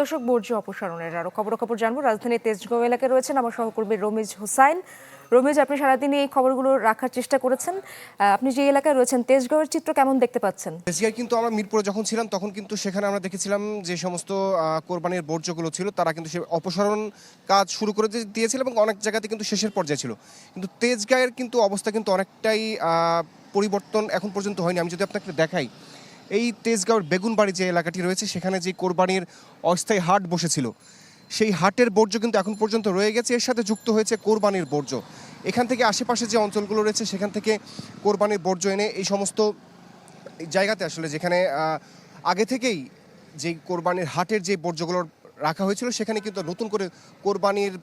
দর্শক, বর্জ্য অপসারণের আরো খবর জানবো। রাজধানীর তেজগাঁও এলাকায় রয়েছেন আমার সহকর্মী রমিজ হোসাইন। রমিজ, আপনি সারাদিন এই খবরগুলো রাখার চেষ্টা করেছেন। আপনি যে এলাকায় রয়েছেন, তেজগাঁওয়ের চিত্র কেমন দেখতে পাচ্ছেন? তেজগাঁও কিন্তু আমরা মিরপুরে যখন ছিলাম তখন কিন্তু সেখানে আমরা দেখেছিলাম যে সমস্ত কোরবানির বর্জ্যগুলো ছিল তারা কিন্তু সে অপসারণ কাজ শুরু করে দিয়েছিল এবং অনেক জায়গাতে কিন্তু শেষের পর্যায়ে ছিল। কিন্তু তেজগাঁয়ের কিন্তু অবস্থা কিন্তু অনেকটাই পরিবর্তন এখন পর্যন্ত হয়নি। আমি যদি আপনাকে দেখাই, এই তেজগাঁওয়ের বেগুনবাড়ি যে এলাকাটি রয়েছে সেখানে যে কোরবানির অস্থায়ী হাট বসেছিল, সেই হাটের বর্জ্য কিন্তু এখন পর্যন্ত রয়ে গেছে। এর সাথে যুক্ত হয়েছে কোরবানির বর্জ্য। এখান থেকে আশেপাশে যে অঞ্চলগুলো রয়েছে সেখান থেকে কোরবানির বর্জ্য এনে এই সমস্ত জায়গাতে আসলে যেখানে আগে থেকেই যে কোরবানির হাটের যে বর্জ্যগুলো রাখা হয়েছিল সেখানে কিন্তু নতুন করে কোরবানির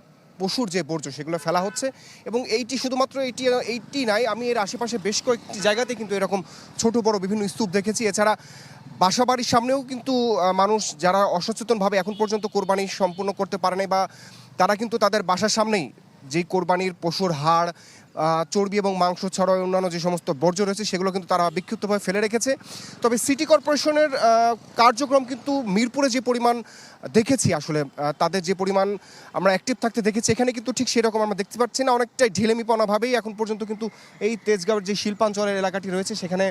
পশুর যে বর্জ্য সেগুলো ফেলা হচ্ছে। এবং এইটি শুধুমাত্র এইটি নাই, আমি এর আশেপাশে বেশ কয়েকটি জায়গাতে কিন্তু এরকম ছোট বড় বিভিন্ন স্তূপ দেখেছি। এছাড়া বাসাবাড়ির সামনেও কিন্তু মানুষ যারা অসচেতনভাবে এখন পর্যন্ত কোরবানি সম্পূর্ণ করতে পারে নাই বা তারা কিন্তু তাদের বাসার সামনেই যেই কোরবানির পশুর হাড়, চর্বি এবং মাংস ছাড়াও অন্যান্য যে সমস্ত বর্জ্য রয়েছে সেগুলো কিন্তু তারা বিক্ষিপ্তভাবে ফেলে রেখেছে। তবে সিটি কর্পোরেশনের কার্যক্রম কিন্তু মিরপুরে যে পরিমাণ দেখেছি, আসলে তাদের যে পরিমাণ আমরা অ্যাক্টিভ থাকতে দেখেছি, এখানে কিন্তু ঠিক সেরকম আমরা দেখতে পাচ্ছি না। অনেকটাই ঢিলেমিপনাভাবেই এখন পর্যন্ত কিন্তু এই তেজগাঁওয়ের যে শিল্পাঞ্চলের এলাকাটি রয়েছে সেখানে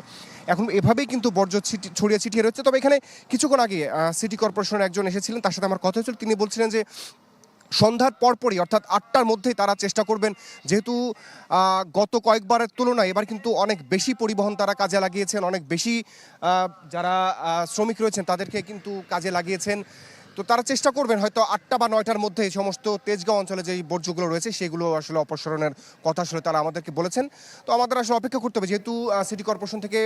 এখন এভাবেই কিন্তু বর্জ্য ছড়িয়ে ছিটিয়ে রয়েছে। তবে এখানে কিছুক্ষণ আগে সিটি কর্পোরেশনের একজন এসেছিলেন, তার সাথে আমার কথা হয়েছিল। তিনি বলছিলেন যে সন্ধ্যার পরপরই অর্থাৎ ৮টার মধ্যেই তারা চেষ্টা করবেন, যেহেতু গত কয়েকবারের তুলনায় এবার কিন্তু অনেক বেশি পরিবহন তারা কাজে লাগিয়েছেন, অনেক বেশি যারা শ্রমিক রয়েছেন তাদেরকে কিন্তু কাজে লাগিয়েছেন। তো তারা চেষ্টা করবেন হয়তো ৮টা বা ৯টার মধ্যে এই সমস্ত তেজগাঁও অঞ্চলে যে বর্জ্যগুলো রয়েছে সেগুলো আসলে অপসারণের কথা আসলে তারা আমাদেরকে বলেছেন। তো আমাদের আসলে অপেক্ষা করতে হবে, যেহেতু সিটি কর্পোরেশন থেকে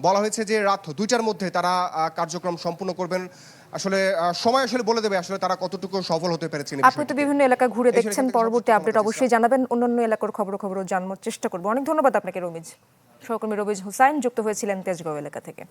বলা হয়েছে যে রাত ২টার মধ্যে তারা কার্যক্রম সম্পূর্ণ করবেন। আসলে সময় আসলে বলে দেবে আসলে তারা কতটুকু সফল হতে পেরেছেন। আপনি তো বিভিন্ন এলাকা ঘুরে দেখছেন, পরবর্তী আপডেট অবশ্যই জানাবেন। অন্যান্য এলাকার খবরও জানার চেষ্টা করবো। অনেক ধন্যবাদ আপনাকে রমিজ। সহকর্মী রমিজ হোসাইন যুক্ত হয়েছিলেন তেজগাঁও এলাকা থেকে।